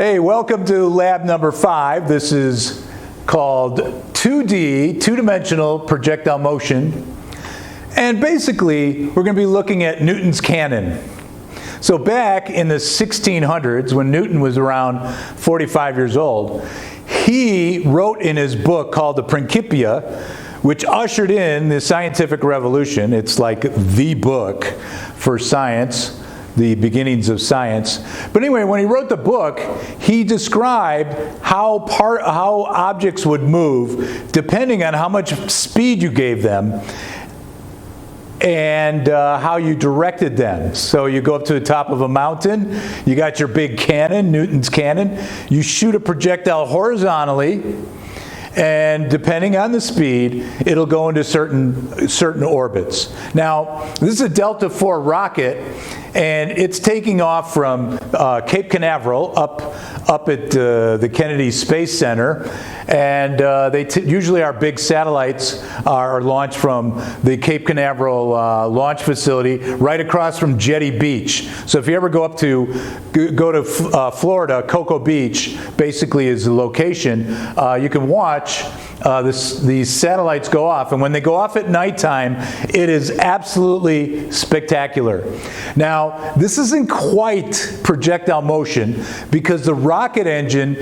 Hey, welcome to lab number 5. This is called 2D, two-dimensional projectile motion. And basically, we're going to be looking at Newton's cannon. So back in the 1600s, when Newton was around 45 years old, he wrote in his book called the Principia, which ushered in the scientific revolution. It's like the book for science, the beginnings of science. But anyway, when he wrote the book, he described how objects would move depending on how much speed you gave them and how you directed them. So you go up to the top of a mountain, you got your big cannon, Newton's cannon, you shoot a projectile horizontally, and depending on the speed, it'll go into certain orbits. Now, this is a Delta IV rocket, and it's taking off from Cape Canaveral up at the Kennedy Space Center, and usually our big satellites are launched from the Cape Canaveral launch facility right across from Jetty Beach. So if you ever go to Florida, Cocoa Beach basically is the location. You can watch these satellites go off, and when they go off at nighttime, it is absolutely spectacular. Now, this isn't quite projectile motion because the rocket engine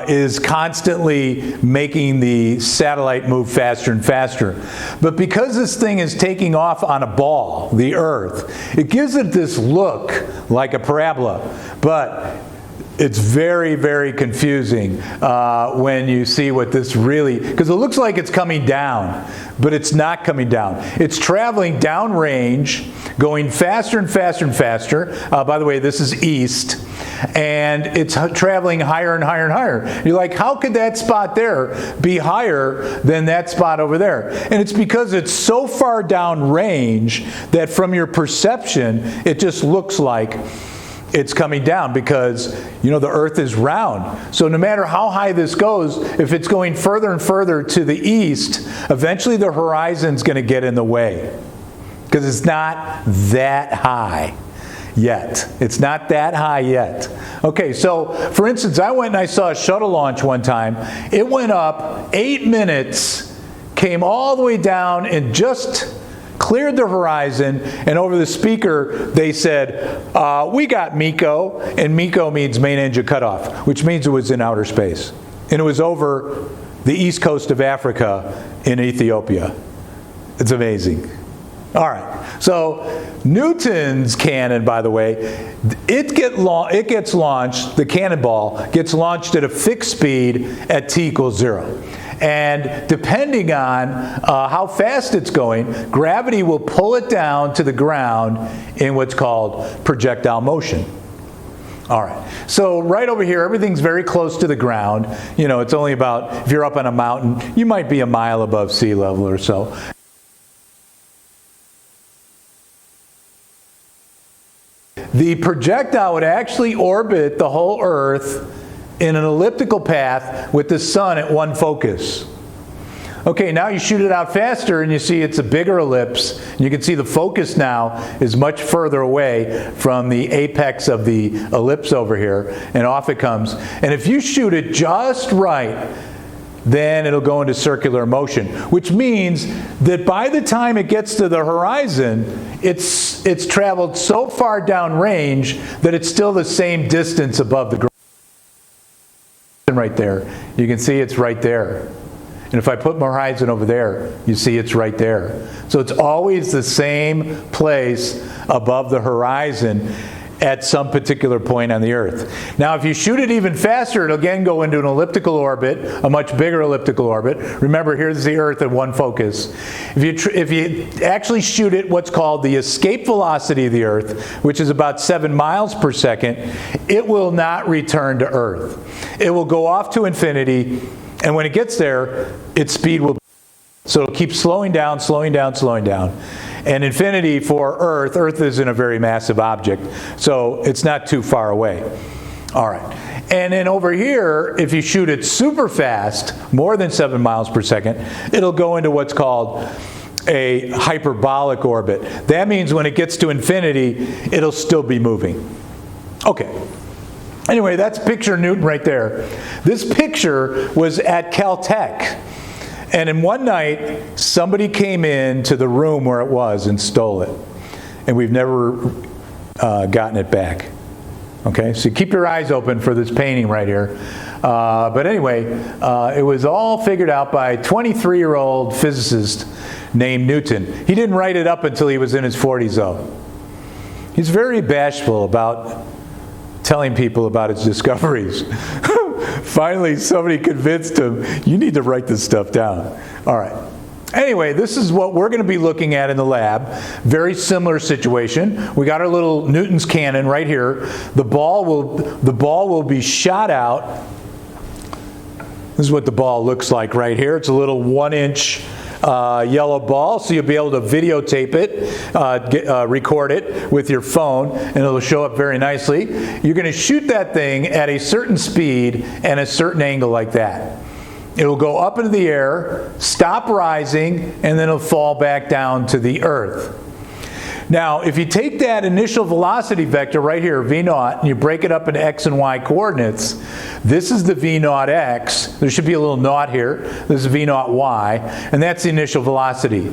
is constantly making the satellite move faster and faster. But because this thing is taking off on a ball, the Earth, it gives it this look like a parabola. But it's very, very confusing when you see what this really, because it looks like it's coming down, but it's not coming down. It's traveling downrange, going faster and faster and faster. By the way, this is east, and it's traveling higher and higher and higher. You're like, how could that spot there be higher than that spot over there? And it's because it's so far downrange that from your perception, it just looks like it's coming down because, you know, the Earth is round. So no matter how high this goes, if it's going further and further to the east, eventually the horizon's going to get in the way because it's not that high yet. It's not that high yet. Okay, so for instance, I went and I saw a shuttle launch one time. It went up 8 minutes, came all the way down, and just cleared the horizon, and over the speaker they said, we got MECO, and MECO means main engine cutoff, which means it was in outer space. And it was over the east coast of Africa in Ethiopia. It's amazing. All right, so Newton's cannon, by the way, it gets launched, the cannonball gets launched at a fixed speed at t equals 0. And depending on how fast it's going, gravity will pull it down to the ground in what's called projectile motion. All right, so right over here, everything's very close to the ground. You know, it's only about, if you're up on a mountain, you might be a mile above sea level or so. The projectile would actually orbit the whole Earth in an elliptical path with the sun at one focus. Okay, now you shoot it out faster and you see it's a bigger ellipse. You can see the focus now is much further away from the apex of the ellipse over here, and off it comes. And if you shoot it just right, then it'll go into circular motion, which means that by the time it gets to the horizon, it's traveled so far downrange that it's still the same distance above the ground. Right there. You can see it's right there. And if I put my horizon over there, you see it's right there. So it's always the same place above the horizon at some particular point on the Earth. Now, if you shoot it even faster, it'll again go into an elliptical orbit, a much bigger elliptical orbit. Remember, here's the Earth at one focus. If you actually shoot it what's called the escape velocity of the Earth, which is about 7 miles per second, it will not return to Earth. It will go off to infinity, and when it gets there, its speed will, so it'll keep slowing down, slowing down, slowing down. And infinity for Earth is in a very massive object, so it's not too far away. All right. And then over here, if you shoot it super fast, more than 7 miles per second, it'll go into what's called a hyperbolic orbit. That means when it gets to infinity, it'll still be moving. Okay. Anyway, that's picture Newton right there. This picture was at Caltech. And in one night, somebody came into the room where it was and stole it. And we've never gotten it back. Okay, so keep your eyes open for this painting right here. But anyway, it was all figured out by a 23-year-old physicist named Newton. He didn't write it up until he was in his 40s, though. He's very bashful about telling people about his discoveries. Finally, somebody convinced him, you need to write this stuff down. All right. Anyway, this is what we're going to be looking at in the lab. Very similar situation. We got our little Newton's cannon right here. The ball will be shot out. This is what the ball looks like right here. It's a little 1-inch yellow ball, so you'll be able to videotape it, record it with your phone, and it'll show up very nicely. You're going to shoot that thing at a certain speed and a certain angle like that. It'll go up into the air, stop rising, and then it'll fall back down to the earth. Now, if you take that initial velocity vector right here, v0, and you break it up into x and y coordinates, this is the v0 x. There should be a little naught here. This is v0 y, and that's the initial velocity.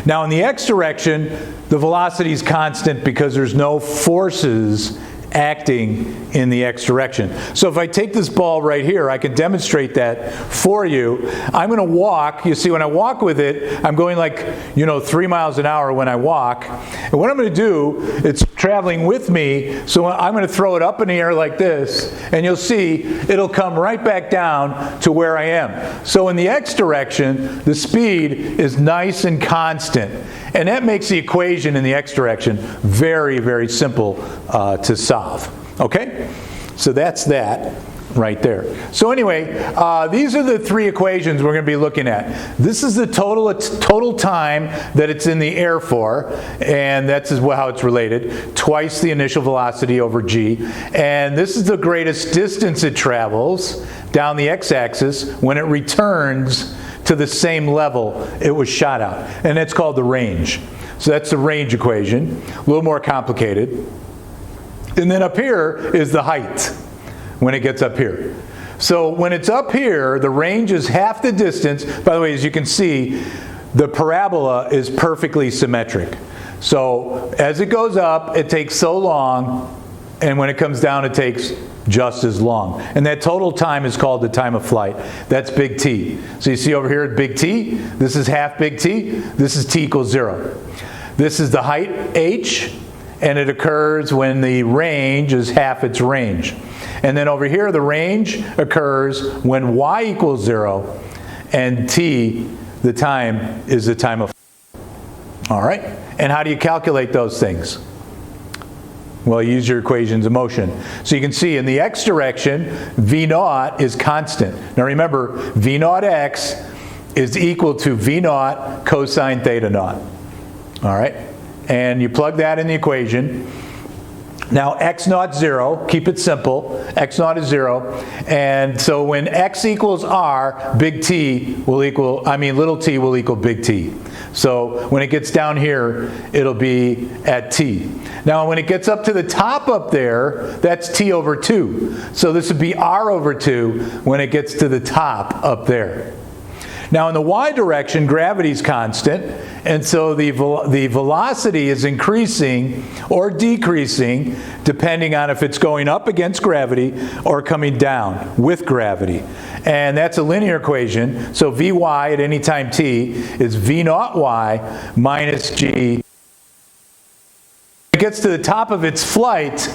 Now, in the x direction, the velocity is constant because there's no forces acting in the x direction. So if I take this ball right here, I can demonstrate that for you. I'm going to walk. You see, when I walk with it, I'm going like, 3 miles an hour when I walk. And what I'm going to do, it's traveling with me, so I'm going to throw it up in the air like this, and you'll see it'll come right back down to where I am. So in the x direction, the speed is nice and constant. And that makes the equation in the x direction very, very simple to solve. Okay? So that's that right there. So anyway, these are the 3 equations we're going to be looking at. This is the total time that it's in the air for, and that's how it's related. Twice the initial velocity over g. And this is the greatest distance it travels down the x-axis when it returns to the same level it was shot out. And that's called the range. So that's the range equation. A little more complicated. And then up here is the height when it gets up here. So when it's up here, the range is half the distance. By the way, as you can see, the parabola is perfectly symmetric. So as it goes up, it takes so long, and when it comes down, it takes just as long. And that total time is called the time of flight. That's big T. So you see over here big T, this is half big T, this is T equals 0. This is the height, h, and it occurs when the range is half its range. And then over here, the range occurs when y equals 0, and t, the time, is the time of flight. All right? And how do you calculate those things? Well, use your equations of motion. So you can see in the x direction, v0 is constant. Now remember, v0 x is equal to v0 cosine theta naught. All right? And you plug that in the equation. Now x naught 0, keep it simple. X naught is 0. And so when x equals r, big T will equal, little t will equal big T. So when it gets down here, it'll be at t. Now when it gets up to the top up there, that's t over 2. So this would be r over 2 when it gets to the top up there. Now in the y direction, gravity is constant, and so the velocity is increasing or decreasing depending on if it's going up against gravity or coming down with gravity. And that's a linear equation, so Vy at any time t is V naught y minus g. When it gets to the top of its flight,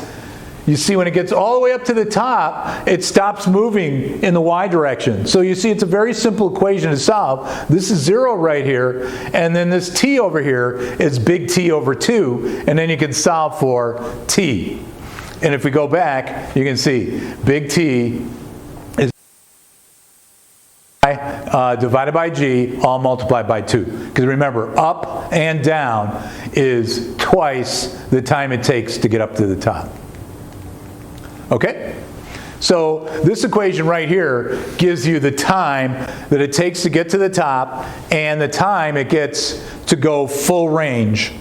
you see when it gets all the way up to the top, it stops moving in the y direction. So you see it's a very simple equation to solve. This is 0 right here, and then this t over here is big T over 2, and then you can solve for t. And if we go back, you can see big T is divided by g, all multiplied by 2. Because remember, up and down is twice the time it takes to get up to the top. Okay? So this equation right here gives you the time that it takes to get to the top and the time it gets to go full range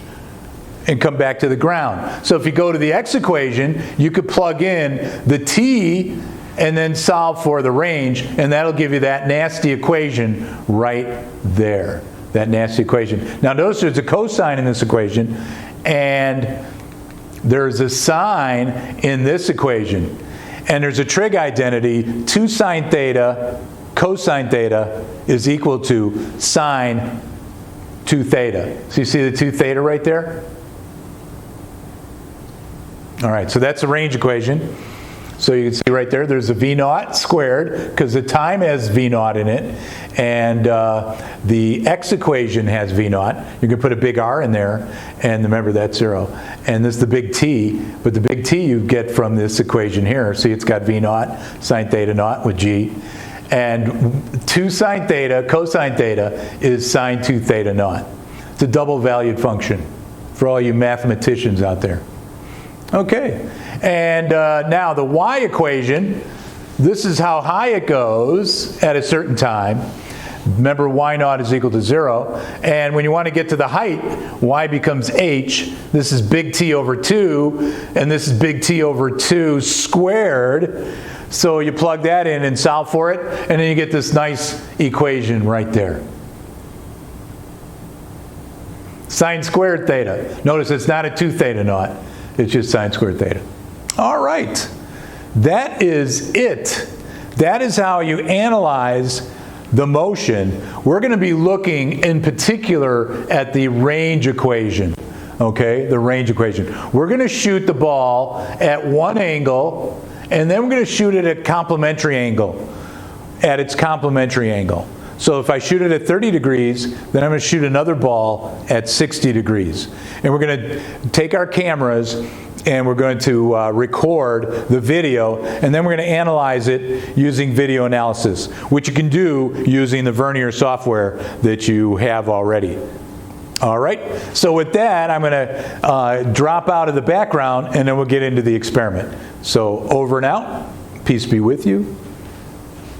and come back to the ground. So if you go to the x equation, you could plug in the t and then solve for the range, and that'll give you that nasty equation right there. That nasty equation. Now notice there's a cosine in this equation, and there's a sine in this equation. And there's a trig identity, 2 sine theta cosine theta is equal to sine 2 theta. So you see the 2 theta right there? All right, so that's the range equation. So you can see right there, there's a V naught squared, because the time has V naught in it, and the x equation has V naught. You can put a big R in there, and remember that's 0. And this is the big T, but the big T you get from this equation here. See, it's got V naught, sine theta naught with G. And 2 sine theta cosine theta is sine 2 theta naught. It's a double valued function for all you mathematicians out there. Okay, and now the y equation, this is how high it goes at a certain time. Remember, y naught is equal to 0. And when you want to get to the height, y becomes h. This is big T over 2, and this is big T over 2 squared. So you plug that in and solve for it, and then you get this nice equation right there. Sine squared theta. Notice it's not a 2 theta naught. It's just sine squared theta. All right. That is it. That is how you analyze the motion. We're going to be looking in particular at the range equation. Okay, the range equation. We're going to shoot the ball at one angle, and then we're going to shoot it at complementary angle, at its complementary angle. So if I shoot it at 30 degrees, then I'm going to shoot another ball at 60 degrees. And we're going to take our cameras and we're going to record the video, and then we're going to analyze it using video analysis, which you can do using the Vernier software that you have already. All right, so with that, I'm going to drop out of the background, and then we'll get into the experiment. So over and out. Peace be with you.